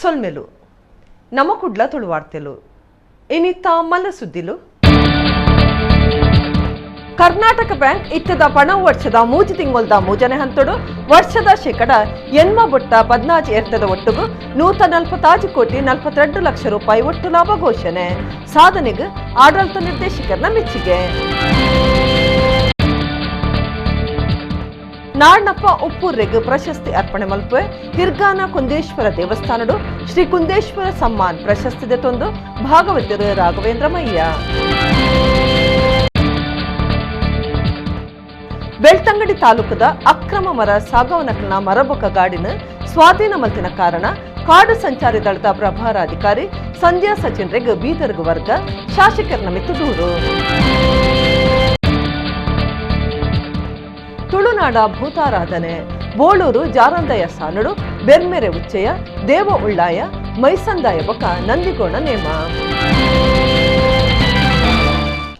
ಸೊಲ್ಮೆಲು ನಮ್ಮ ಕುಡ್ಲ ತುಳುವಾಡ್ತೆಲು ಇನ್ನಿತ್ತ ಮಲ್ಲ ಸುದ್ದಿಲು ಕರ್ನಾಟಕ ಬ್ಯಾಂಕ್ ಇತ್ತದ ಪಣ ವರ್ಷದ ಮೂಜಿ ತಿಂಗೊಲ್ದ ಮೂಜನೆ ಹಂತಡು ವರ್ಷದ ಶೇಕಡ ಎನ್ಮ ಬೊಟ್ಟ 14 ಎರ್ತದ ಒಟ್ಟುಗು 146 ಕೋಟಿ 42 ಲಕ್ಷ ರೂಪಾಯಿ ಒಟ್ಟು ಲಾಭ ಘೋಷಣೆ ಸಾಧನೆಗೆ ಆಡಳಿತ ನಿರ್ದೇಶಕರ ಮೆಚ್ಚುಗೆ ನಾಡ್ನಪ್ಪ ಉಪ್ಪೂರ್ರೆಗ್ ಪ್ರಶಸ್ತಿ ಅರ್ಪಣೆ ಮಲ್ಪೆ ಹಿರ್ಗಾನ ಕುಂದೇಶ್ವರ ದೇವಸ್ಥಾನಡು ಶ್ರೀ ಕುಂದೇಶ್ವರ ಸಮ್ಮಾನ್ ಪ್ರಶಸ್ತಿ ದೆತೊಂದು ಭಾಗವತರು ರಾಘವೇಂದ್ರ ಮಯ್ಯ ಬೆಳ್ತಂಗಡಿ ತಾಲೂಕದ ಅಕ್ರಮ ಮರ ಸಾಗವನಕಲ್ನ ಮರಬೊಕ ಗಾಡಿನ ಸ್ವಾಧೀನ ಮಲ್ತಿನ ಕಾರಣ ಕಾಡು ಸಂಚಾರಿ ದಳದ ಪ್ರಭಾರಾಧಿಕಾರಿ ಸಂಧ್ಯಾ ಸಚಿನ್ರೆಗ್ ಬೀದರ್ಗ್ ವರ್ಗ ಶಾಸಕರನ ಮಿತ್ತು ದೂರು ತುಳುನಾಡ ಭೂತಾರಾಧನೆ ಬೋಳೂರು ಜಾರಂದಯ ಸಾನಡು ಬೆರ್ಮೆರೆ ಉಚ್ಚಯ ದೇವ ಉಳ್ಳಾಯ ಮೈಸಂದಾಯ ಬೊಕ ನಂದಿಗೋಣ ನೇಮ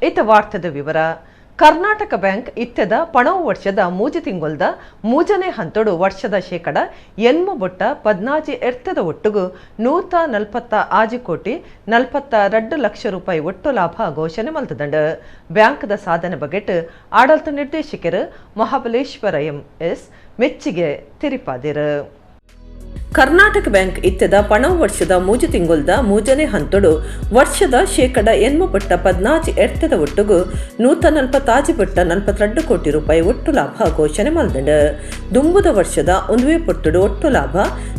ಇತ ವಾರ್ತೆದ ವಿವರ ಕರ್ನಾಟಕ ಬ್ಯಾಂಕ್ ಇತ್ಯದ ಪಣವು ವರ್ಷದ ಮೂಜಿ ತಿಂಗೊಲ್ದ ಮೂಜನೆ ಹಂತಡು ವರ್ಷದ ಶೇಕಡ ಎನ್ಮ ಬೊಟ್ಟ 14 ಎರ್ತದ ಒಟ್ಟುಗು 146 ಕೋಟಿ 42 ಲಕ್ಷ ರೂಪಾಯಿ ಒಟ್ಟು ಲಾಭ ಘೋಷಣೆ ಮಲ್ತದಂಡ ಬ್ಯಾಂಕ್ದ ಸಾಧನೆ ಬಗೆಟ್ ಆಡಳಿತ ನಿರ್ದೇಶಕರು ಮಹಾಬಲೇಶ್ವರ ಎಸ್ ಮೆಚ್ಚಿಗೆ ತಿರಿಪಾದಿರು ಕರ್ನಾಟಕ ಬ್ಯಾಂಕ್ ಇತ್ಯದ ಪಣವು ವರ್ಷದ ಮೂಜಿ ತಿಂಗೊಲ್ದ ಮೂಜನೆ ಹಂತಡು ವರ್ಷದ ಶೇಕಡ ಎನ್ಮ ಬೊಟ್ಟ 14 ಎರ್ತದ ಒಟ್ಟುಗು 146 ಬೊಟ್ಟ 42 ಕೋಟಿ ರೂಪಾಯಿ ಒಟ್ಟು ಲಾಭ ಘೋಷಣೆ ಮಲ್ದಂಡ ದುಂಬುದ ವರ್ಷದ ಒಂದುವೆ ಪೊಟ್ಟುಡು ಒಟ್ಟು ಲಾಭ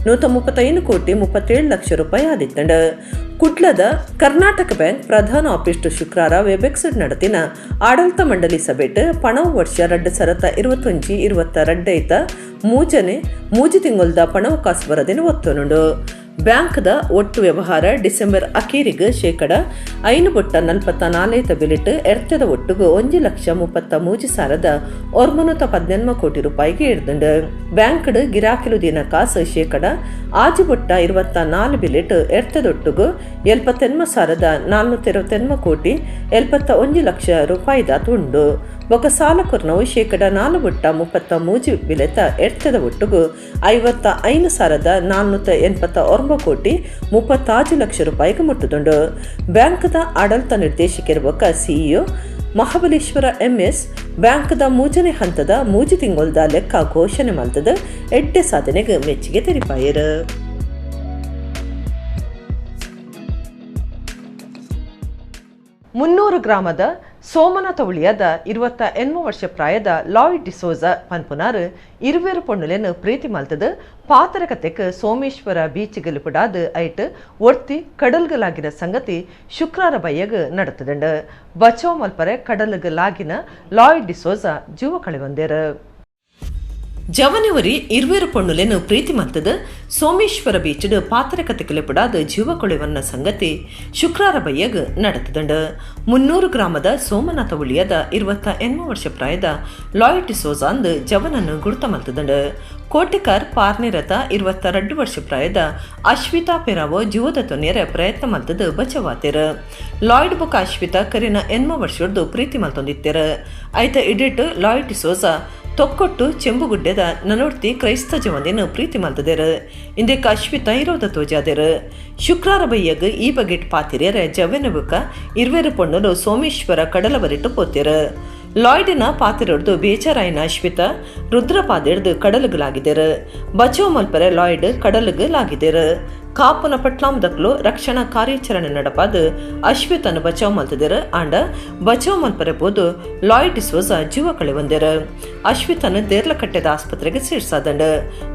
135 ಕೋಟಿ 37 ಲಕ್ಷ ರೂಪಾಯಿ ಆದಿತ್ತಂಡ ಕುಡ್ಲದ ಕರ್ನಾಟಕ ಬ್ಯಾಂಕ್ ಪ್ರಧಾನ ಆಫೀಸ್ ಶುಕ್ರವಾರ ವೆಬೆಕ್ಸ್ ನಡತಿನ ಆಡಳಿತ ಮಂಡಳಿ ಸಭೆಟ್ ಪಣವು ವರ್ಷ 2021-22 ಐತ ಮೂಜಿ ತಿಂಗೊಲ್ದ ಪಣವು ಕಾಸು ಬರದಿನ ಒತ್ತನುಂಡು ಬ್ಯಾಂಕ್ದ ಒಟ್ಟು ವ್ಯವಹಾರ ಡಿಸೆಂಬರ್ ಅಖೀರಿಗೆ ಶೇಕಡ 5 ಬೊಟ್ಟ 44 ಬಿಲಿಟ್ ಎರ್ತದ ಒಟ್ಟುಗು 1,33,918 ಕೋಟಿ ರೂಪಾಯಿಗೆ ಇಡ್ದಂಡು ಬ್ಯಾಂಕ್ಡ್ ಗಿರಾಕಿಲು ದಿನ ಕಾಸು ಶೇಕಡ 6 ಬೊಟ್ಟ 24 ಬಿಲಿಟ್ ಎರ್ತದೊಟ್ಟುಗು 78,421 ಕೋಟಿ 71 ಲಕ್ಷ ರೂಪಾಯಿದ ತುಂಡು ಬೊಕ ಸಾಲ ಕೊರ್ನವು ಶೇಕಡ 4 ಬೊಟ್ಟ 33 ಬಿಲೆತ ಎರ್ತದ ಒಟ್ಟುಗು 55,489 ಕೋಟಿ 36 ಲಕ್ಷ ರೂಪಾಯಿಗೆ ಮುಟ್ಟುದುಂಡು ಬ್ಯಾಂಕ್ದ ಆಡಳಿತ ನಿರ್ದೇಶಕರ ಸಿಇಒ ಮಹಾಬಲೇಶ್ವರ ಎಂಎಸ್ ಬ್ಯಾಂಕ್ದ ಮೂಜನೆ ಹಂತದ ಮೂಜಿ ತಿಂಗೊಲ್ದ ಲೆಕ್ಕ ಘೋಷಣೆ ಮಲ್ತದ ಎಡ್ಡೆ ಸಾಧನೆಗೆ ಮೆಚ್ಚುಗೆ ತೆರಿಪಾಯರು 300 ಗ್ರಾಮದ ಸೋಮನಾಥ ಉಳಿಯದ 28 ವರ್ಷ ಪ್ರಾಯದ ಲಾಯ್ಡ್ ಡಿಸೋಜ ಪನ್ಪುನಾರ್ 20 ಪೊಣ್ಣುಲೆನ್ ಪ್ರೀತಿ ಮಲ್ತದ ಪಾತರಕತೆಕ್ ಸೋಮೇಶ್ವರ ಬೀಚ್ ಗೆಲುಪುಡಾದ ಐಟ್ ಒರ್ತಿ ಕಡಲ್ಗಲಾಗಿನ ಸಂಗತಿ ಶುಕ್ರವಾರ ಬಯ್ಯಗ್ ನಡತದಂಡ ಬಚಾವ್ ಮಲ್ಪರೆ ಕಡಲ್ಗಲಾಗಿನ ಲಾಯ್ಡ್ ಡಿಸೋಜ ಜೀವ ಕಳೆವಂದೇರ ಜವನವರಿ 20 ಪೊಣ್ಣುಲೆನ್ ಪ್ರೀತಿ ಮಲ್ತದ ಸೋಮೇಶ್ವರ ಬೀಚ್ಡ್ ಪಾತರಕತೆ ಕಿಲೆಪುಡಾದ ಜೀವ ಕೊಳೆವನ್ನ ಸಂಗತಿ ಶುಕ್ರವಾರ ಬಯ್ಯಗ್ ನಡತದಂಡ 300 ಗ್ರಾಮದ ಸೋಮನಾಥ ಉಳಿಯದ 28 ವರ್ಷ ಪ್ರಾಯದ ಲಾಯ್ಡ್ ಡಿಸೋಜಾ ಅಂದ್ ಜವನನ್ನು ಗುರುತ ಮಲ್ತದಂಡ ಕೋಟೆಕಾರ್ ಪಾರ್ನಿರತ 22 ವರ್ಷ ಪ್ರಾಯದ ಅಶ್ವಿತಾ ಪೆರಾವೋ ಜೀವದ ತೊನ್ನೆರ ಪ್ರಯತ್ನ ಮಲ್ತದ ಬಚವಾತೆರ ಲಾಯ್ಡ್ ಬೊಕ ಅಶ್ವಿತಾ ಕರಿನ 8 ವರ್ಷದ್ದು ಪ್ರೀತಿ ಮಲ್ತೊಂದಿತ್ತೆರ ಐತ ಇಡಿಟ್ ಲಾಯ್ಡ್ ಡಿಸೋಜಾ ತೊಕ್ಕೊಟ್ಟು ಚೆಂಬುಗುಡ್ಡೆದ ನನೊಡ್ತಿ ಕ್ರೈಸ್ತ ಜವಂದಿನ ಪ್ರೀತಿ ಮಲ್ತದೇರ ಇಂದೆಕ ಅಶ್ವಿತ ಇರೋದ ತೋಜಾದೇರ ಶುಕ್ರವಾರ ಬಯ್ಯಗ್ ಈ ಬಗೆಟ್ ಪಾತಿರ್ಯರ ಜವೆನ ಬುಕ 20 ಪೊಣ್ಣಲು ಸೋಮೇಶ್ವರ ಕಡಲ ಬರಿಟ್ಟು ಪೋತೆರ ಲಾಯ್ಡಿನ ಪಾತಿರೊಡ್ದು ಬೇಚಾರಾಯಿನ ಅಶ್ವಿತ ರುದ್ರಪಾದೆಡ್ದು ಕಡಲುಗಲಾಗಿದ್ದೇರ ಬಚಾವ್ ಮಲ್ಪರೆ ಲಾಯ್ಡ್ ಕಡಲುಗಲಾಗಿದ್ದೇರ ಕಾಪುನ ಪಟ್ಲಾಂದಕ್ಲು ರಕ್ಷಣಾ ಕಾರ್ಯಾಚರಣೆ ನಡಪಾದ ಅಶ್ವಿತನ್ನು ಬಚಾವ್ ಮಲ್ತದೇರ ಆಂಡ ಬಚಾವ್ ಮಲ್ಪರೆ ಬೋದು ಲಾಯ್ಡ್ ಡಿಸೋಜ ಜೀವ ಕಳೆವಂದೇರ ಅಶ್ವಿತನ್ನು ದೇರ್ಲಕಟ್ಟೆದ ಆಸ್ಪತ್ರೆಗೆ ಸೇರ್ಸಾದಂಡ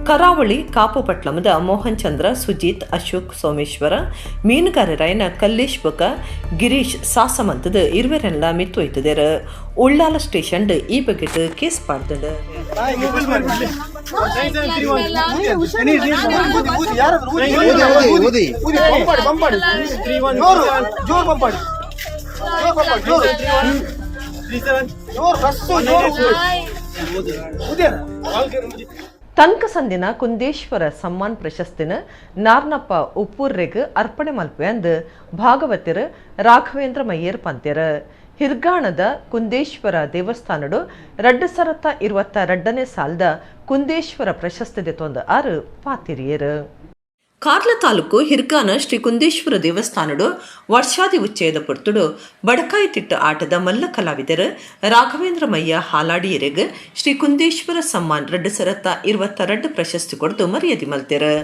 ಕರಾವಳಿ ಕಾಪು ಪಟ್ಲಮದ ಮೋಹನ್ ಚಂದ್ರ ಸುಜಿತ್ ಅಶೋಕ್ ಸೋಮೇಶ್ವರ ಮೀನುಗಾರರಾಯನ ಕಲ್ಲೇಶ್ ಬೊಕ ಗಿರೀಶ್ ಸಾಸಮಂತದ 20 ಮಿತ್ತೊಯ್ತದೇರ ಉಳ್ಳಾಲ ಸ್ಟೇಷನ್ ಈ ಬಗೆಟ್ ಕೇಸ್ ಪಾಡ್ದಂಡ ತನಕ ಸಂದಿನ ಕುಂದೇಶ್ವರ ಸಮ್ಮಾನ್ ಪ್ರಶಸ್ತಿನ ನಾರ್ನಪ್ಪ ಉಪ್ಪೂರ್ರೆಗ್ ಅರ್ಪಣೆ ಮಲ್ಪೆ ಅಂದ್ ಭಾಗವತರು ರಾಘವೇಂದ್ರ ಮಯ್ಯರ್ ಪಂತ್ಯರ ಹಿರ್ಗಾಣದ ಕುಂದೇಶ್ವರ ದೇವಸ್ಥಾನಡು 2022 ಸಾಲದ ಕುಂದೇಶ್ವರ ಪ್ರಶಸ್ತಿ ದೆತೊಂದು 6 ಪಾತಿರಿಯರು ಕಾರ್ಲ ತಾಲೂಕು ಹಿರ್ಗಾನ ಶ್ರೀ ಕುಂದೇಶ್ವರ ದೇವಸ್ಥಾನಡು ವರ್ಷಾದಿ ಉಚ್ಚಯದ ಪೊರ್ತುಡು ಬಡಕಾಯಿ ತಿಟ್ಟು ಆಟದ ಮಲ್ಲ ಕಲಾವಿದರು ರಾಘವೇಂದ್ರ ಮಯ್ಯ ಹಾಲಾಡಿಯರೆಗ್ ಶ್ರೀ ಕುಂದೇಶ್ವರ ಸಮ್ಮಾನ್ 2022 ಪ್ರಶಸ್ತಿ ಕೊಡ್ದು ಮರ್ಯಾದೆ ಮಲ್ತೆರು.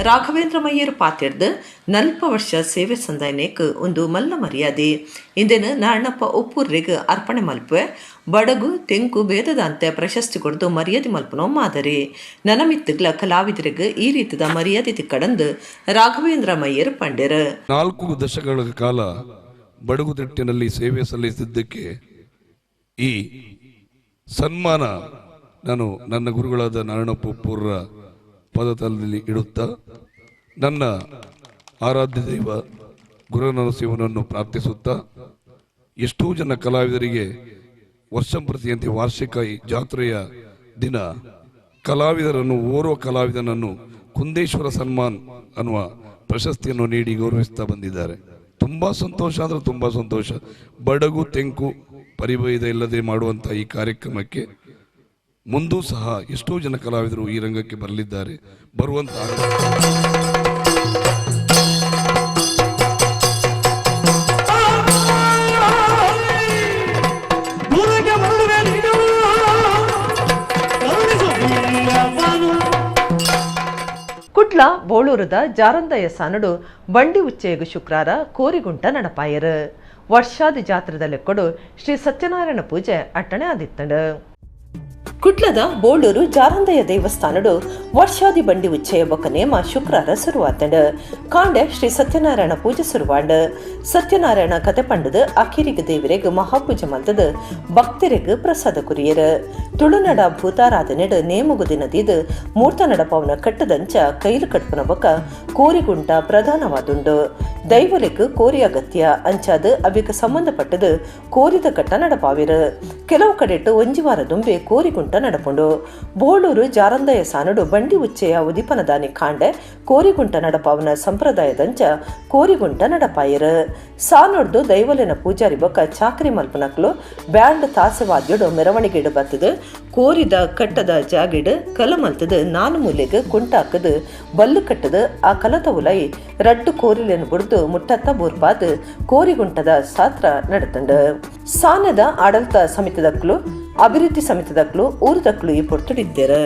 ರಾಘವೇಂದ್ರ ಮಯ್ಯರ್ ಪಾತೆರ್ದು 40 ವರ್ಷ ಸೇವೆ ಸಂದಾಯನೇಕ್ ಒಂದು ಮಲ್ಲ ಮರ್ಯಾದೆ ಇಂದಿನ ನಾರಣಪ್ಪ ಒಪ್ಪೂರ್ರಿಗೆ ಅರ್ಪಣೆ ಮಲ್ಪೆ ಬಡಗು ತೆಂಕು ಭೇದದಂತೆ ಪ್ರಶಸ್ತಿ ಕೊಡ್ದು ಮರ್ಯಾದೆ ಮಲ್ಪನೋ ಮಾದರಿ ನನಮಿತ್ತಗ್ಲ ಕಲಾವಿದರಿಗೆ ಈ ರೀತಿಯ ಮರ್ಯಾದೆ ತಿಕ್ಕಡಂದು ರಾಘವೇಂದ್ರ ಮಯ್ಯರ್ ಪಂಡ್ಯರು. 4 ದಶಕಗಳ ಕಾಲ ಬಡಗು ತಿಟ್ಟಿನಲ್ಲಿ ಸೇವೆ ಸಲ್ಲಿಸಿದ್ದಕ್ಕೆ ಈ ಸನ್ಮಾನ ನಾನು ನನ್ನ ಗುರುಗಳಾದ ನಾರಾಯಣಪ್ಪ ಒಪ್ಪೂರ್ರ ಪದತಲದಲ್ಲಿ ಇಡುತ್ತಾ ನನ್ನ ಆರಾಧ್ಯ ದೈವ ಗುರುನರಸಿಂಹನನ್ನು ಪ್ರಾರ್ಥಿಸುತ್ತಾ ಎಷ್ಟೋ ಜನ ಕಲಾವಿದರಿಗೆ ವರ್ಷಂಪ್ರತಿಯಂತೆ ವಾರ್ಷಿಕ ಜಾತ್ರೆಯ ದಿನ ಕಲಾವಿದರನ್ನು ಓರ್ವ ಕಲಾವಿದನನ್ನು ಕುಂದೇಶ್ವರ ಸನ್ಮಾನ್ ಅನ್ನುವ ಪ್ರಶಸ್ತಿಯನ್ನು ನೀಡಿ ಗೌರವಿಸ್ತಾ ಬಂದಿದ್ದಾರೆ. ತುಂಬ ಸಂತೋಷ ಅಂದರೆ ತುಂಬ ಸಂತೋಷ. ಬಡಗು ತೆಂಕು ಪರಿಭೇದ ಇಲ್ಲದೆ ಮಾಡುವಂಥ ಈ ಕಾರ್ಯಕ್ರಮಕ್ಕೆ ಮುಂದೂ ಸಹ ಎಷ್ಟೋ ಜನ ಕಲಾವಿದರು ಈ ರಂಗಕ್ಕೆ ಬರಲಿದ್ದಾರೆ. ಬರುವಂತ ಕುಡ್ಲ ಬೋಳೂರದ ಜಾರಂದಯ ಸಾನಡು ಬಂಡಿ ಉಚ್ಚೆಯಗು ಶುಕ್ರಾರ ಕೋರಿಗುಂಟ ನಡಪಾಯರು ವರ್ಷಾದಿ ಜಾತ್ರದಲ್ಲಿ ಕೊಡು ಶ್ರೀ ಸತ್ಯನಾರಾಯಣ ಪೂಜೆ ಅಟ್ಟಣೆ ಆದಿತ್ತಂಡು. ಕುಡ್ಲದ ಬೋಳೂರು ಜಾರಂದಯ ದೇವಸ್ಥಾನಡು ವರ್ಷಾದಿ ಬಂಡಿ ಉಚ್ಚಯ ಬೊಕ್ಕ ನೇಮ ಶುಕ್ರಾರ ಶುರುವಾತಂಡು ಕಾಂಡೆ ಶ್ರೀ ಸತ್ಯನಾರಾಯಣ ಪೂಜೆ ಶುರುವಾಂಡು ಸತ್ಯನಾರಾಯಣ ಕತೆ ಪಂಡದು ಅಖಿರಿಗ ದೇವರೆಗ್ ಮಹಾಪೂಜೆ ಮಲ್ತದು ಭಕ್ತರಿಗ್ ಪ್ರಸಾದ ಕುರಿಯರು ತುಳುನಡ ಭೂತಾರಾಧನೆಡು ನೇಮಗು ದಿನದಿದು ಮೂರ್ತ ನಡಪವನ ಕಟ್ಟದಂಚ ಕೈಲು ಕಟ್ಪುನ ಬೊಕ್ಕ ಕೋರಿಗುಂಟ ಪ್ರಧಾನವಾದುಂಡು ದೈವಲಿಕ್ ಕೋರಿ ಅಗತ್ಯ ಅಂಚಾದು ಅವಿಗೆ ಸಂಬಂಧಪಟ್ಟದು ಕೋರಿದ ಕಟ್ಟ ನಡಪಾವಿರು ಕೆಲವು ಕಡೆಟ್ಟು ಒಂಜಿವಾರ ದುಂಬೆ ಕೋರಿಗುಂಟ ನಡಪುಂಡು ಬೋಳೂರು ಜಾರಂದಯ ಸಾನಡು ಬಂಡಿ ಉಚ್ಚೆಯ ಉದಿಪನದಾನಿ ಕಾಂಡೆ ಕೋರಿಗುಂಟ ನಡಪಾವನ ಸಂಪ್ರದಾಯದಂಚ ಕೋರಿಗುಂಟ ನಡಪಾಯರು ಸಾನೊಡ್ದು ದೈವಲಿನ ಪೂಜಾರಿ ಬೊಕ್ಕ ಚಾಕರಿ ಮಲ್ಪನಕ್ಲು ಬ್ಯಾಂಡ್ ತಾಸವಾದ್ಯಡು ಮೆರವಣಿಗೆಡು ಬತ್ತದು ಕೋರಿದ ಕಟ್ಟದ ಜಾಗಿಡು ಕಲ ಮಲ್ತದು ನಾನು ಮೂಲೆಗೆ ಕುಂಟಾಕದು ಬಲ್ಲು ಕಟ್ಟದು ಆ ಕಲತ ಉಲೈ ರಡ್ಡು ಕೋರಿಲೆನು ಬುಡ್ದು ಮುಟ್ಟತ್ತ ಬೂರ್ಪಾದು ಕೋರಿಗುಂಟದ ಸಾತ್ರ ನಡತಂಡು ಸಾನದ ಆಡಳಿತ ಸಮಿತಿದಕ್ಲು ಅಭಿವೃದ್ಧಿ ಸಮಿತಿದಕ್ಲು ಊರದಕ್ಲು ಈ ಪೊರ್ತುಡಿದ್ದೇರು.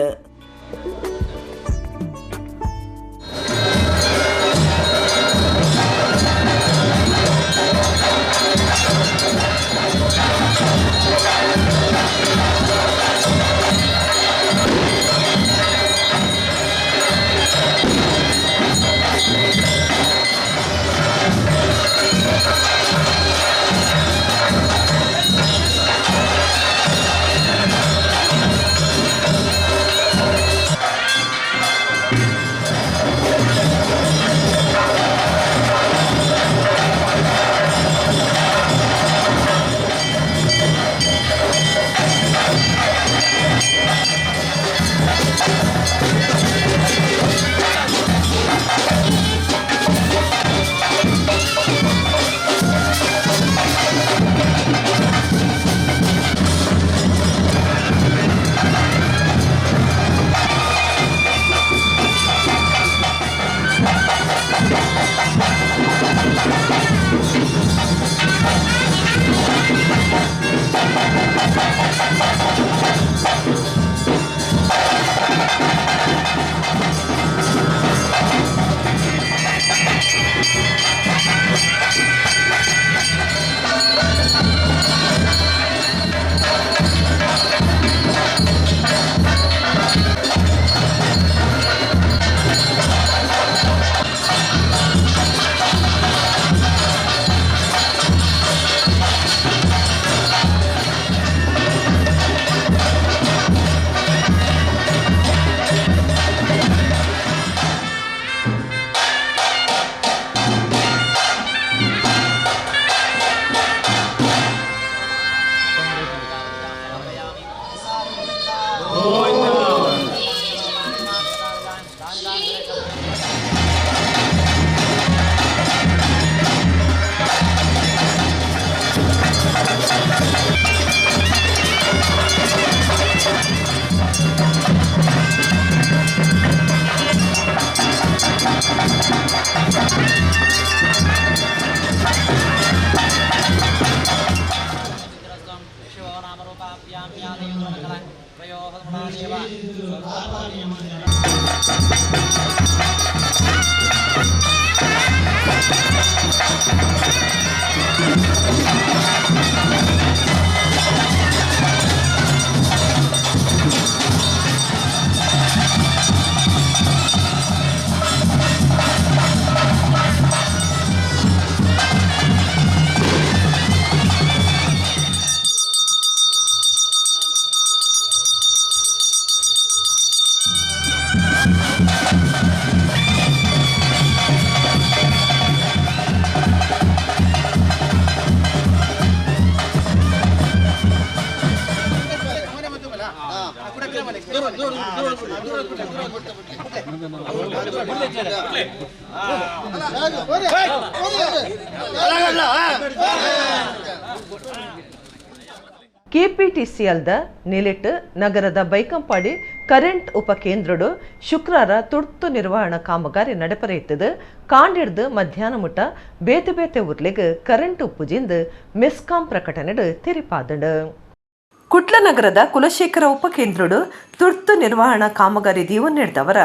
ಕೆಪಿಟಿಸಿಎಲ್ದ ನಿಲಿಟ್ ನಗರದ ಬೈಕಂಪಾಡಿ ಕರೆಂಟ್ ಉಪಕೇಂದ್ರಡು ಶುಕ್ರವಾರ ತುರ್ತು ನಿರ್ವಹಣಾ ಕಾಮಗಾರಿ ನಡೆಪರೆಯಿತದು ಕಾಂಡಿಡ್ದು ಮಧ್ಯಾಹ್ನ ಮುಟ್ಟ ಬೇತೆ ಬೇತೆ ಊರ್ಲಿಗೆ ಕರೆಂಟ್ ಉಪ್ಪುಜಿಂದು ಮೆಸ್ಕಾಂ ಪ್ರಕಟಣೆಡು ತೆರಿಪಾದಡು. ಕುಡ್ಲ ನಗರದ ಕುಲಶೇಖರ ಉಪಕೇಂದ್ರಡು ತುರ್ತು ನಿರ್ವಹಣಾ ಕಾಮಗಾರಿ ದೀವನ್ ನಡೆದವರ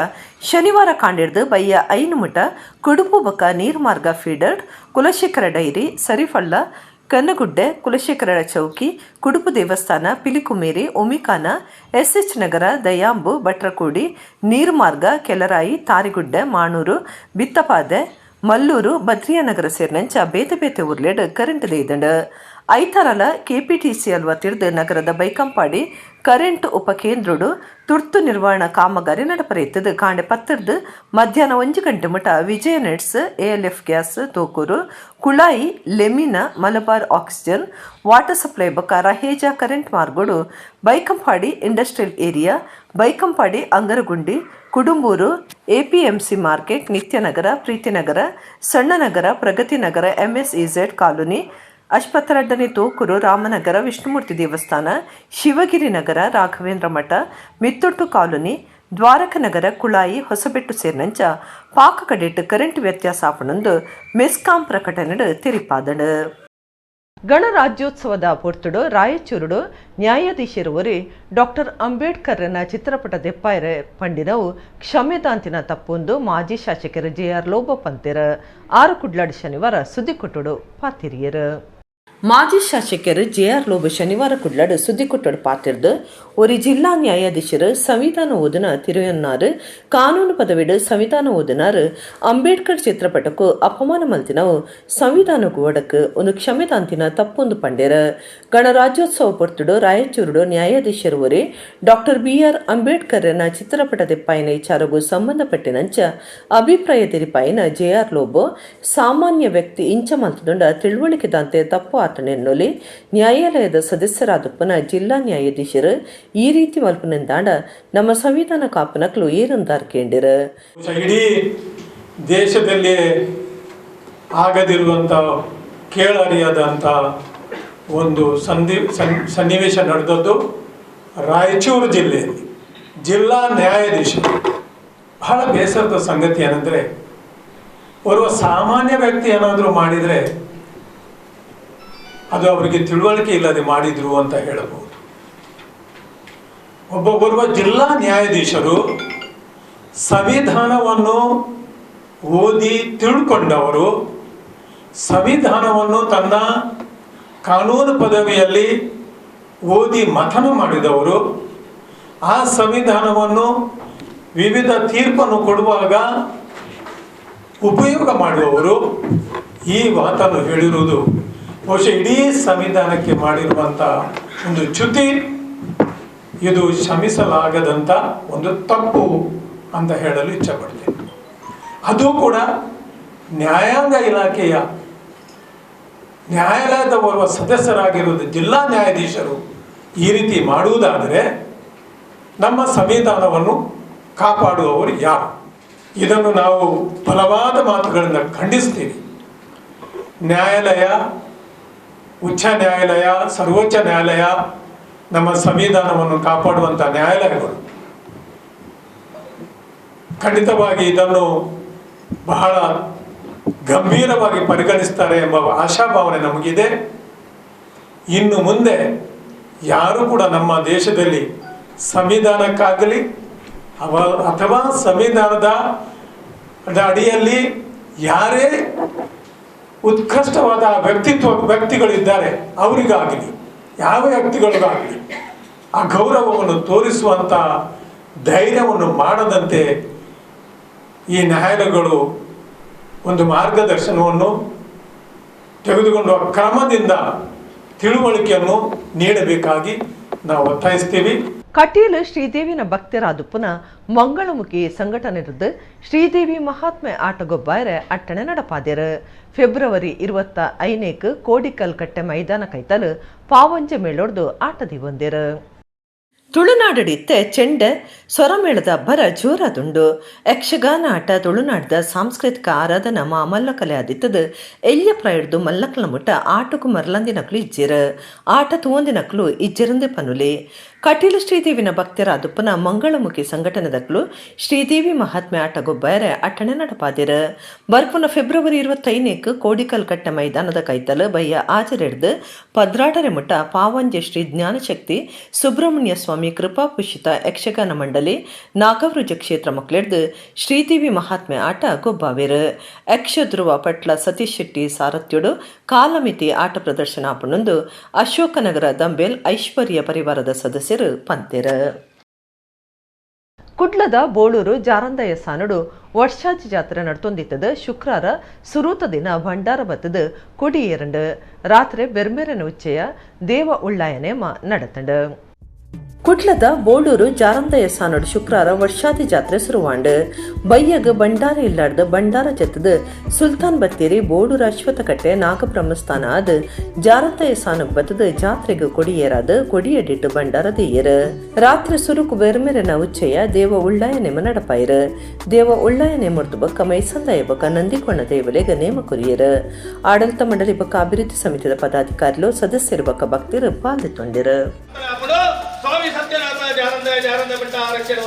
ಶನಿವಾರ ಕಾಂಡಿಡ್ದು ಬಯ್ಯ ಐನುಮುಟ ಕುಡುಪು ಬಕ ನೀರ್ಮಾರ್ಗ ಫೀಡರ್ ಕುಲಶೇಖರ ಡೈರಿ ಸರಿಫಳ್ಳ ಕನ್ನಗುಡ್ಡೆ ಕುಲಶೇಖರ ಚೌಕಿ ಕುಡುಪು ದೇವಸ್ಥಾನ ಪಿಲಿಕುಮೇರಿ ಒಮಿಕಾನ ಎಸ್ಎಚ್ ನಗರ ದಯಾಂಬು ಭಟ್ರಕೋಡಿ ನೀರ್ಮಾರ್ಗ ಕೆಲರಾಯಿ ತಾರಿಗುಡ್ಡೆ ಮಾಣೂರು ಬಿತ್ತಪಾದೆ ಮಲ್ಲೂರು ಬದ್ರಿಯಾನಗರ ಸೇರಿನಂಚ ಬೇತೆ ಬೇತೆ ಊರ್ಲೆಡ್ ಕರೆಂಟ್ ದೇಯ್ದಂಡು. ಐತಾರಲ ಕೆಪಿಟಿಸಿಎಲ್ ವತಿರ್ದು ನಗರದ ಬೈಕಂಪಾಡಿ ಕರೆಂಟ್ ಉಪಕೇಂದ್ರಡು ತುರ್ತು ನಿರ್ವಹಣಾ ಕಾಮಗಾರಿ ನಡೆಪರೆಯಿತದು ಕಾಂಡೆ ಪತ್ತರ್ದು ಮಧ್ಯಾಹ್ನ 1 ಗಂಟೆ ಮುಟ Vijaya nets ALF gas Thokur Kulai ಲೆಮಿನ ಮಲಬಾರ್ ಆಕ್ಸಿಜನ್ ವಾಟರ್ ಸಪ್ಲೈ ಬಕ Raheja current Margodu Baikampady industrial area Baikampady Angaragundi Kudumbur APMC market Nityanagar Preetinagar Sannanagar Pragatinagar MSEZ colony ಅಶ್ಪತ್ತರಡ್ಡನೆ ತೋಕೂರು ರಾಮನಗರ ವಿಷ್ಣುಮೂರ್ತಿ ದೇವಸ್ಥಾನ ಶಿವಗಿರಿ ನಗರ ರಾಘವೇಂದ್ರ ಮಠ ಮಿತ್ತೊಟ್ಟು ಕಾಲೋನಿ ದ್ವಾರಕನಗರ ಕುಳಾಯಿ ಹೊಸಬೆಟ್ಟು ಸೇರಿನಂಚ ಪಾಕ ಕಡೆಟ್ ಕರೆಂಟ್ ವ್ಯತ್ಯಾಸ ಆಪಣಂದು ಮೆಸ್ಕಾಂ ಪ್ರಕಟಣೆಡು ತೆರಿಪಾದಡು. ಗಣರಾಜ್ಯೋತ್ಸವದ ಪೊರ್ತುಡು ರಾಯಚೂರುಡು ನ್ಯಾಯಾಧೀಶರುವರಿ ಡಾಕ್ಟರ್ ಅಂಬೇಡ್ಕರ್ನ ಚಿತ್ರಪಟ ದೆಪ್ಪಾಯರೆ ಪಂಡಿನವು ಕ್ಷಮೆದಾಂತಿನ ತಪ್ಪೊಂದು ಮಾಜಿ ಶಾಸಕರು JR ಲೋಬ ಪಂತೆರ ಆರು ಕುಡ್ಲಾಡ್ ಶನಿವಾರ ಸುದ್ದಿಕೊಟ್ಟುಡು ಪಾತಿರಿಯರು. ಮಾಜಿ ಶಾಸಕರು JR ಲೋಬ ಶನಿವಾರ ಕುಡ್ಲಾಡ್ ಸುದ್ದಿಕೊಟ್ಟುಡು ಪಾತಿರ್ದು ஒரு ಜಿಲ್ಲಾ ನ್ಯಾಯಾಧೀಶರು ಸಂವಿಧಾನ ಓದಿನ ತಿರುಯನ್ನಾರು ಕಾನೂನು ಪದವಿಡು ಸಂವಿಧಾನ ಓದಿನಾರು ಅಂಬೇಡ್ಕರ್ ಚಿತ್ರಪಟಕ್ಕೂ ಅಪಮಾನ ಮಲ್ತಿನವು ಸಂವಿಧಾನಕ್ಕೂ ಒಡಕು ಒಂದು ಕ್ಷಮೆದಾಂತಿನ ತಪ್ಪೊಂದು ಪಂಡ್ಯರ. ಗಣರಾಜ್ಯೋತ್ಸವ ಪೊರ್ತುಡು ರಾಯಚೂರುಡು ನ್ಯಾಯಾಧೀಶರು ಒರೆ ಡಾಕ್ಟರ್ BR ಅಂಬೇಡ್ಕರ್ನ ಚಿತ್ರಪಟ ದೆಪ್ಪಾಯಿನ ವಿಚಾರಗೂ ಸಂಬಂಧಪಟ್ಟಿನಂಚ ಅಭಿಪ್ರಾಯ ತೆರಿಪಾಯಿನ JR ಲೋಬೋ ಸಾಮಾನ್ಯ ವ್ಯಕ್ತಿ ಇಂಚ ಮಲ್ತುಕೊಂಡ ತಿಳುವಳಿಕೆದಂತೆ ತಪ್ಪು ಆತನೆನ್ನೊಲಿ ನ್ಯಾಯಾಲಯದ ಸದಸ್ಯರಾದಪ್ಪನ ಜಿಲ್ಲಾ ನ್ಯಾಯಾಧೀಶರು ಈ ರೀತಿ ಮಲ್ಪನಿಂದಾಂಡ ನಮ್ಮ ಸಂವಿಧಾನ ಕಾಪನಕ್ಲು ಏನಂದಾರ್ ಕೇಂದಿರ. ಇಡೀ ದೇಶದಲ್ಲಿ ಆಗದಿರುವಂಥ ಕೇಳರಿಯದಂಥ ಒಂದು ಸನ್ನಿವೇಶ ನಡೆದದ್ದು ರಾಯಚೂರು ಜಿಲ್ಲೆಯಲ್ಲಿ. ಜಿಲ್ಲಾ ನ್ಯಾಯಾಧೀಶರು ಬಹಳ ಬೇಸರದ ಸಂಗತಿ ಏನಂದರೆ ಓರ್ವ ಸಾಮಾನ್ಯ ವ್ಯಕ್ತಿ ಏನಾದರೂ ಮಾಡಿದರೆ ಅದು ಅವರಿಗೆ ತಿಳುವಳಿಕೆ ಇಲ್ಲದೆ ಮಾಡಿದ್ರು ಅಂತ ಹೇಳಬಹುದು. ಒಬ್ಬೊಬ್ಬರುವ ಜಿಲ್ಲಾ ನ್ಯಾಯಾಧೀಶರು ಸಂವಿಧಾನವನ್ನು ಓದಿ ತಿಳ್ಕೊಂಡವರು, ಸಂವಿಧಾನವನ್ನು ತನ್ನ ಕಾನೂನು ಪದವಿಯಲ್ಲಿ ಓದಿ ಮಥನ ಮಾಡಿದವರು, ಆ ಸಂವಿಧಾನವನ್ನು ವಿವಿಧ ತೀರ್ಪನ್ನು ಕೊಡುವಾಗ ಉಪಯೋಗ ಮಾಡುವವರು ಈ ಮಾತನ್ನು ಹೇಳಿರುವುದು ಬಹುಶಃ ಇಡೀ ಸಂವಿಧಾನಕ್ಕೆ ಮಾಡಿರುವಂಥ ಒಂದು ಚ್ಯುತಿ, ಇದು ಕ್ಷಮಿಸಲಾಗದಂಥ ಒಂದು ತಪ್ಪು ಅಂತ ಹೇಳಲು ಇಚ್ಛಪಡ್ತೇನೆ. ಅದು ಕೂಡ ನ್ಯಾಯಾಂಗ ಇಲಾಖೆಯ ನ್ಯಾಯಾಲಯದ ಓರ್ವ ಸದಸ್ಯರಾಗಿರುವುದು ಜಿಲ್ಲಾ ನ್ಯಾಯಾಧೀಶರು ಈ ರೀತಿ ಮಾಡುವುದಾದರೆ ನಮ್ಮ ಸಂವಿಧಾನವನ್ನು ಕಾಪಾಡುವವರು ಯಾರು? ಇದನ್ನು ನಾವು ಬಲವಾದ ಮಾತುಗಳಿಂದ ಖಂಡಿಸ್ತೀವಿ. ನ್ಯಾಯಾಲಯ, ಉಚ್ಚ ನ್ಯಾಯಾಲಯ, ಸರ್ವೋಚ್ಚ ನ್ಯಾಯಾಲಯ, ನಮ್ಮ ಸಂವಿಧಾನವನ್ನು ಕಾಪಾಡುವಂಥ ನ್ಯಾಯಾಲಯಗಳು ಖಂಡಿತವಾಗಿ ಇದನ್ನು ಬಹಳ ಗಂಭೀರವಾಗಿ ಪರಿಗಣಿಸ್ತಾರೆ ಎಂಬ ಆಶಾಭಾವನೆ ನಮಗಿದೆ. ಇನ್ನು ಮುಂದೆ ಯಾರು ಕೂಡ ನಮ್ಮ ದೇಶದಲ್ಲಿ ಸಂವಿಧಾನಕ್ಕಾಗಲಿ ಅಥವಾ ಸಂವಿಧಾನದ ಅಡಿಯಲ್ಲಿ ಯಾರೇ ಉತ್ಕೃಷ್ಟವಾದ ವ್ಯಕ್ತಿಗಳಿದ್ದಾರೆ ಅವರಿಗಾಗಲಿ ಯಾವ ವ್ಯಕ್ತಿಗಳಿಗಾಗಲಿ ಆ ಗೌರವವನ್ನು ತೋರಿಸುವಂಥ ಧೈರ್ಯವನ್ನು ಮಾಡದಂತೆ ಈ ನ್ಯಾಯಾಲಯಗಳು ಒಂದು ಮಾರ್ಗದರ್ಶನವನ್ನು ತೆಗೆದುಕೊಂಡು ಕ್ರಮದಿಂದ ತಿಳುವಳಿಕೆಯನ್ನು ನೀಡಬೇಕಾಗಿ ನಾವು ಒತ್ತಾಯಿಸ್ತೀವಿ. ಕಟೀಲು ಶ್ರೀದೇವಿನ ಭಕ್ತರಾದುಪ್ಪುನ ಮಂಗಳಮುಖಿ ಸಂಘಟನೆರದ್ದು ಶ್ರೀದೇವಿ ಮಹಾತ್ಮೆ ಆಟಗೊಬ್ಬಾಯರೆ ಅಟ್ಟಣೆ ನಡಪಾದ್ಯರು. ಫೆಬ್ರವರಿ 25 ಕೋಡಿಕಲ್ ಕಟ್ಟೆ ಮೈದಾನ ಕೈತಲು ಪಾವಂಜ ಮೇಳೊಡ್ದು ಆಟದಿ ಬಂದಿರು. ತುಳುನಾಡಡಿತ್ತೆ ಚೆಂಡೆ ಸ್ವರಮೇಳದ ಅಬ್ಬರ ಜೋರಾದುಂಡು. ಯಕ್ಷಗಾನ ಆಟ ತುಳುನಾಡದ ಸಾಂಸ್ಕೃತಿಕ ಆರಾಧನಾ ಮಲ್ಲಕಲೆ ಆದಿತ್ತದು ಎಲ್ಯ ಪ್ರಾಯಡ್ದು ಮಲ್ಲಕಲ ಮುಟ್ಟ ಆಟಕ್ಕೂ ಮರಲಂದಿನಕ್ಲು ಇಜ್ಜಿರು. ಆಟ ತೂವೊಂದಿನಕ್ಲು ಇಜ್ಜಿರಂದೆ ಪನುಲಿ. ಕಟೀಲು ಶ್ರೀದೇವಿನ ಭಕ್ತರಾದುಪ್ಪನ ಮಂಗಳಮುಖಿ ಸಂಘಟನೆದಕ್ಲು ಶ್ರೀದೇವಿ ಮಹಾತ್ಮೆ ಆಟಗೊಬ್ಬಾಯರೆ ಅಟ್ಟಣೆ ನಡಪಾದಿರು. ಬರ್ಪುನ ಫೆಬ್ರವರಿ 25 ಕೋಡಿಕಲ್ ಕಟ್ಟೆ ಮೈದಾನದ ಕೈತಲು ಬಯ್ಯ ಆಚರೆಡ್ದು ಪದ್ರಾಟರೆ ಮುಟ್ಟ ಪಾವಂಜೆ ಶ್ರೀ ಜ್ಞಾನಶಕ್ತಿ ಸುಬ್ರಹ್ಮಣ್ಯ ಸ್ವಾಮಿ ಕೃಪಾಪುಷಿತ ಯಕ್ಷಗಾನ ಮಂಡಳಿ ನಾಗವೃಜ ಕ್ಷೇತ್ರ ಮಕ್ಕಳೆಡ್ದು ಶ್ರೀದೇವಿ ಮಹಾತ್ಮೆ ಆಟ ಗೊಬ್ಬಾವೇರು. ಯಕ್ಷ ಧ್ರುವ ಪಟ್ಲ ಸತೀಶ್ ಶೆಟ್ಟಿ ಸಾರಥ್ಯೋಡು ಕಾಲಮಿತಿ ಆಟ ಪ್ರದರ್ಶನ ಆಪಣೊಂದು ಅಶೋಕನಗರ ದಂಬೇಲ್ ಐಶ್ವರ್ಯ ಪರಿವಾರದ ಸದಸ್ಯರು ಪಂತೆರ. ಕುಡ್ಲದ ಬೋಳೂರು ಜಾರಂದಯ ಸಾನುಡು ವರ್ಷಾಜಿ ಜಾತ್ರೆ ನಡ್ತೊಂದಿತ್ತದ ಶುಕ್ರವಾರ ಸುರೂತ ದಿನ ಭಂಡಾರ ಬತ್ತದ ಕೊಡಿ ಎರಂಡು ರಾತ್ರಿ ಬೆರ್ಮೆರನ ಉಚ್ಚೆಯ ದೇವ ಉಳ್ಳಾಯನೇಮ ನಡತಂಡು. ಕುಡ್ಲದ ಬೋಳೂರು ಜಾರಂದಯ ಸಾನೋಡು ಶುಕ್ರವಾರ ವರ್ಷಾದಿ ಜಾತ್ರೆ ಶುರುವಾಂಡು. ಬಯ್ಯಗ ಬಂಡಾರ ಇಲ್ಲಾಡ್ದು ಬಂಡಾರ ಜತ್ತದ ಸುಲ್ತಾನ್ ಬತ್ತೇರಿ ಬೋಳೂರು ಅಶ್ವತ್ಥಕಟ್ಟೆ ನಾಗಬ್ರಹ್ಮಸ್ಥಾನ ಆದ ಜಾರಂದಯ ಸಾನಗ್ ಬತ್ತದ ಜಾತ್ರೆಗೆ ಕೊಡಿಯೇರಾದ ಕೊಡಿಯಡಿಟ್ಟು ಬಂಡಾರ ದೇಯರು. ರಾತ್ರಿ ಸುರುಕು ಬೆರ್ಮೆರನ ಉಚ್ಚೆಯ ದೇವ ಉಳ್ಳಾಯ ನೇಮ ನಡಪಾಯಿರು. ದೇವ ಉಳ್ಳಾಯ ನೇಮರ್ದು ಬಕ್ಕ ಮೈಸಂದಾಯ ಬಕ್ಕ ನಂದಿಕೊಂಡ ದೇವಲೆಗ ನೇಮ ಕುರಿಯರು. ಆಡಳಿತ ಮಂಡಳಿ ಬಕ್ಕ ಅಭಿವೃದ್ಧಿ ಸಮಿತಿಯ ಪದಾಧಿಕಾರಿಗಳು ಸದಸ್ಯರು ಬಕ್ಕ ಭಕ್ತರು ಪಾಲ್ಗೊಂಡಿರು. स्वामी सत्यनाथ ध्यान बिट्टा आरक्षण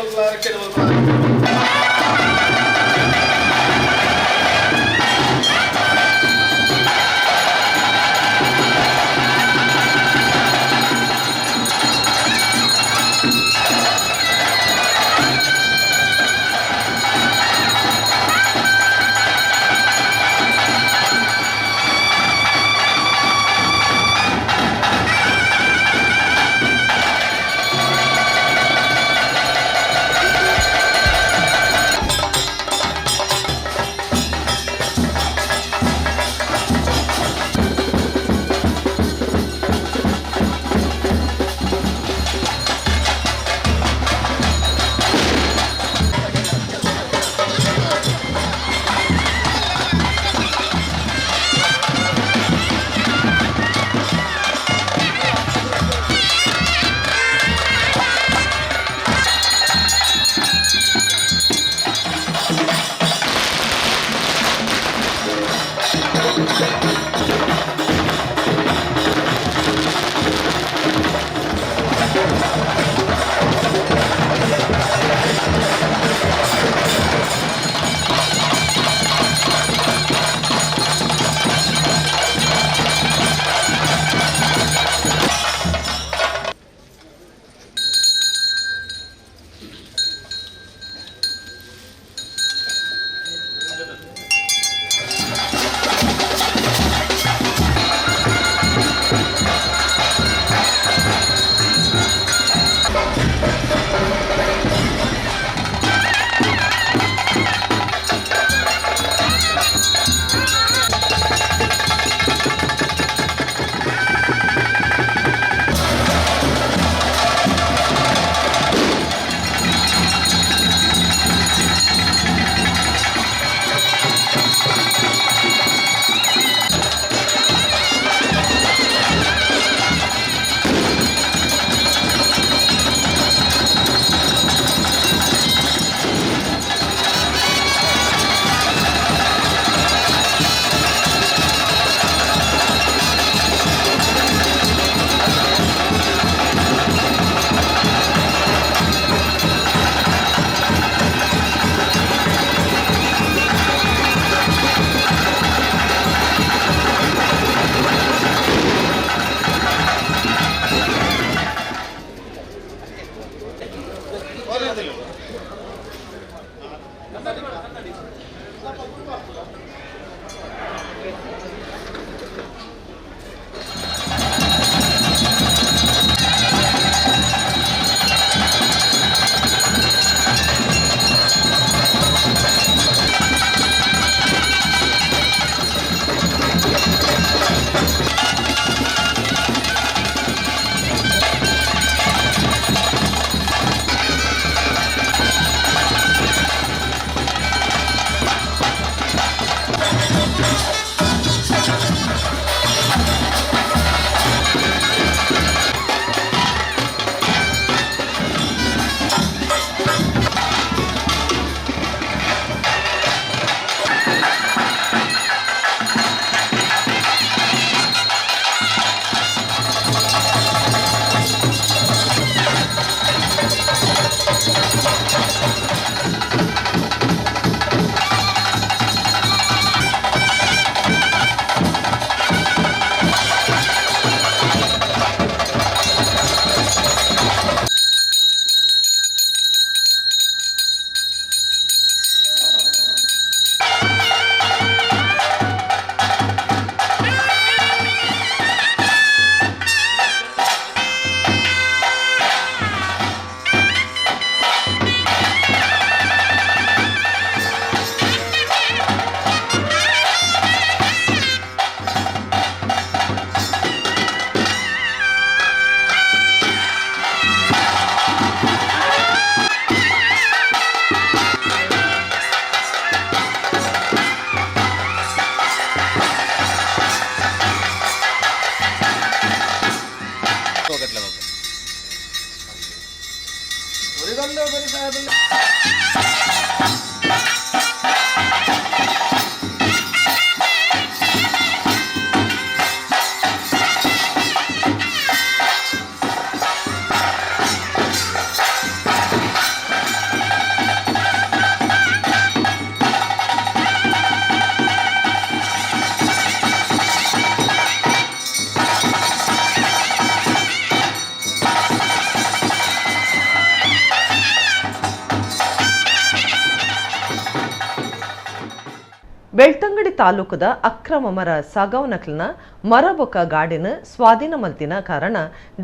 ಬೆಳ್ತಂಗಡಿ ತಾಲೂಕದ ಅಕ್ರಮ ಮರ ಸಾಗಾವನಕ್ಲನ ಮರಬೊಕ ಗಾಡಿನ ಸ್ವಾಧೀನ ಮಲ್ತಿನ ಕಾರಣ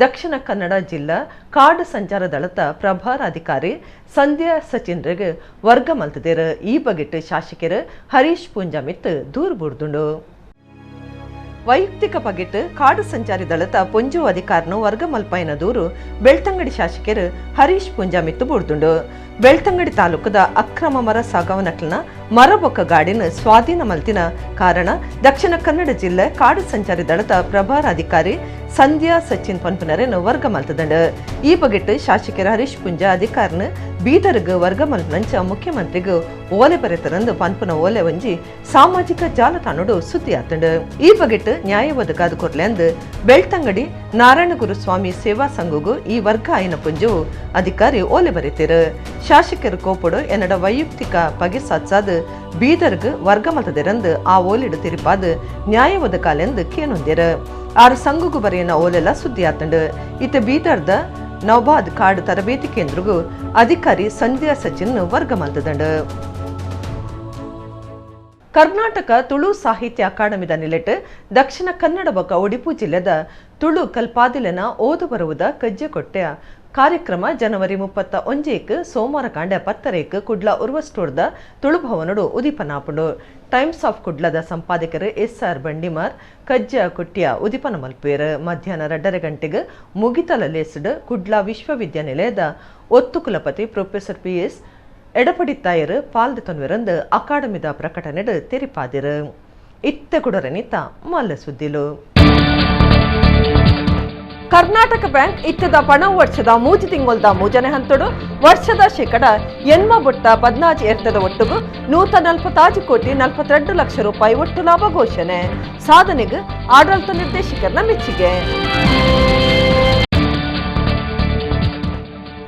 ದಕ್ಷಿಣ ಕನ್ನಡ ಜಿಲ್ಲಾ ಕಾಡು ಸಂಚಾರ ದಳದ ಪ್ರಭಾರಾಧಿಕಾರಿ ಸಂಧ್ಯಾ ಸಚಿನ್ರಿಗೆ ವರ್ಗ ಮಲ್ತಿದೇರು. ಈ ಬಗೆಟ್ ಶಾಸಕರು ಹರೀಶ್ ಪೂಂಜಾಮಿತ್ ದೂರು ಬುಡ್ದುಂಡು. ವೈಯಕ್ತಿಕ ಬಗೆಟ್ ಕಾಡು ಸಂಚಾರಿ ದಳದ ಪೊಂಜು ಅಧಿಕಾರನು ವರ್ಗ ಮಲ್ಪೈನ ದೂರು ಬೆಳ್ತಂಗಡಿ ಶಾಸಕರು ಹರೀಶ್ ಪೂಂಜಾಮಿತ್ ಬುಡ್ದುಂಡು. ಬೆಳ್ತಂಗಡಿ ತಾಲೂಕದ ಅಕ್ರಮ ಮರ ಸಾಗಾವನಕ್ಲನ ಮರಬೊಕ್ಕ ಗಾಡಿನ ಸ್ವಾಧೀನ ಮಲ್ತಿನ ಕಾರಣ ದಕ್ಷಿಣ ಕನ್ನಡ ಜಿಲ್ಲೆ ಕಾಡು ಸಂಚಾರಿ ದಳದ ಪ್ರಭಾರಾಧಿಕಾರಿ ಸಂಧ್ಯಾ ಸಚಿನ್ ಪನ್ಪನರೇನು ವರ್ಗ ಮಲ್ತದಂಡು. ಈ ಬಗೆಟ್ ಶಾಸಕರ ಹರೀಶ್ ಪುಂಜ ಅಧಿಕಾರನ ಬೀದರ್ಗ್ ವರ್ಗ ಮಲ್ಪನಂಚ ಮುಖ್ಯಮಂತ್ರಿಗೂ ಓಲೆ ಬರೆತರಂದು ಪನ್ಪನ ಓಲೆ ಒಂಜಿ ಸಾಮಾಜಿಕ ಜಾಲತಾಣಡು ಸುದ್ದಿ ಆತಂಡು. ಈ ಬಗೆಟ್ ನ್ಯಾಯ ಒದಗಾದ ಕೊರ್ಲೆಂದು ಬೆಳ್ತಂಗಡಿ ನಾರಾಯಣಗುರು ಸ್ವಾಮಿ ಸೇವಾ ಸಂಘಗೂ ಈ ವರ್ಗ ಆಯ್ನ ಪುಂಜವು ಅಧಿಕಾರಿ ಓಲೆ ಬರೆತಿರು. ಶಾಸಕರು ಕೋಪಡು ಎನ್ನಡ ವೈಯಕ್ತಿಕ ಪಗೆ ಸಾತ್ಸಾದ ಬೀದರ್ಗ್ ವರ್ಗ ಮಲ್ತದಿರಂದು ಆ ಓಲಿಡು ತಿರುಪಾದ ನ್ಯಾಯ ಒದಗಾಲೆಂದು ಕೇನೊಂದಿರು. ಆರು ಸಂಘಗೂ ಬರೆಯನ ಓಲೆಲ್ಲ ಸುದ್ದಿ ಆತಂಡು. ಇತ್ತ ಬೀದರ್ದ ನೌಬಾದ್ ಕಾಡು ತರಬೇತಿ ಕೇಂದ್ರಗೂ ಅಧಿಕಾರಿ ಸಂಧ್ಯಾ ಸಚಿನ್ ವರ್ಗ ಮಲ್ತದಂಡು. ಕರ್ನಾಟಕ ತುಳು ಸಾಹಿತ್ಯ ಅಕಾಡೆಮಿದ ನಿಲೆಟ್ ದಕ್ಷಿಣ ಕನ್ನಡ ಬೊಕ ಉಡುಪಿ ಜಿಲ್ಲೆದ ತುಳು ಕಲ್ಪಾದಿಲೆನ ಓದು ಬರುವುದ ಕಜ್ಜೆ ಕೊಟ್ಟೆಯ ಕಾರ್ಯಕ್ರಮ ಜನವರಿ 31 ಸೋಮವಾರ ಕಾಂಡ 10 ಕುಡ್ಲ ಉರ್ವ ಸ್ಟೋರ್ದ ತುಳು ಭವನಡು ಉದಿಪನಾಪುಂಡು. ಟೈಮ್ಸ್ ಆಫ್ ಕುಡ್ಲದ ಸಂಪಾದಕರು SR ಬಂಡಿಮಾರ್ ಕಜ್ಜ ಕೊಟ್ಟಿಯ ಉದಿಪನ ಮಲ್ಪೇರು. ಮಧ್ಯಾಹ್ನ 2:30 ಗಂಟೆಗೆ ಮುಗಿತಲ ಲೇಸ್ಡ್ ಕುಡ್ಲ ವಿಶ್ವವಿದ್ಯಾನಿಲಯದ ಒತ್ತು ಕುಲಪತಿ ಪ್ರೊಫೆಸರ್ PS ಎಡಪಡಿತ್ತಾಯರು ಪಾಲ್ದು ತೊನ್ವೆರಂದು ಅಕಾಡೆಮಿದ ಪ್ರಕಟಣೆಡು ತೆರಿಪಾದಿರು. ಇತ್ತೆ ಕುಡರನಿತ ಮಲ್ಲ ಸುದ್ದಿಲು. ಕರ್ನಾಟಕ ಬ್ಯಾಂಕ್ ಇತ್ತದ ಪಣ ವರ್ಷದ 3 ತಿಂಗಳದ ಮೂಜನೆ ಹಂತಡು ವರ್ಷದ ಶೇಕಡ 80.14 ಒಟ್ಟುಗು 146 ಕೋಟಿ 42 ಲಕ್ಷ ರೂಪಾಯಿ ಒಟ್ಟು ಲಾಭ ಘೋಷಣೆ. ಸಾಧನೆಗೆ ಆಡಳಿತ ನಿರ್ದೇಶಕರನ ಮೆಚ್ಚುಗೆ.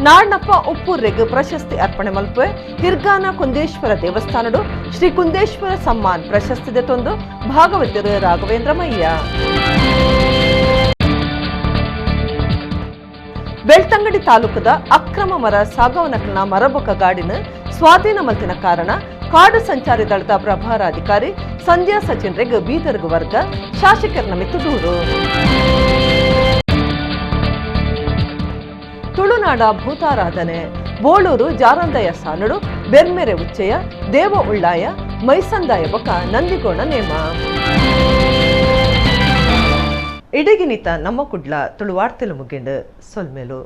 ನಾಡ್ನಪ್ಪ ಉಪ್ಪೂರ್ರೆಗ್ ಪ್ರಶಸ್ತಿ ಅರ್ಪಣೆ ಮಲ್ಪೆ ಹಿರ್ಗಾನ ಕುಂದೇಶ್ವರ ದೇವಸ್ಥಾನಡು ಶ್ರೀ ಕುಂದೇಶ್ವರ ಸಮ್ಮಾನ್ ಪ್ರಶಸ್ತಿ ದೆತೊಂದು ಭಾಗವತರು ರಾಘವೇಂದ್ರ ಮಯ್ಯ. ಬೆಳ್ತಂಗಡಿ ತಾಲೂಕದ ಅಕ್ರಮ ಮರ ಸಾಗಾವನಕ್ಲನ ಮರಬೊಕ ಗಾಡಿನ ಸ್ವಾಧೀನ ಮಲ್ತಿನ ಕಾರಣ ಕಾಡು ಸಂಚಾರಿ ದಳದ ಪ್ರಭಾರಾಧಿಕಾರಿ ಸಂಧ್ಯಾ ಸಚಿನ್ರೆಗ್ ಬೀದರ್ಗ್ ವರ್ಗ ಶಾಸಕರನ ಮಿತ್ತು ದೂರು. ತುಳುನಾಡ ಭೂತಾರಾಧನೆ ಬೋಳೂರು ಜಾರಂದಯ ಸಾನಡು ಬೆರ್ಮೆರೆ ಉಚ್ಚಯ ದೇವ ಉಳ್ಳಾಯ ಮೈಸಂದಾಯ ಬೊಕ ನಂದಿಗೋಣ ನೇಮ. ಇಡಗಿನಿತ ನಮ್ಮ ಕುಡ್ಲ ತುಳುವಾರ್ತೆಲು ಮುಗಿಂಡು ಸೊಲ್ಮೆಲು.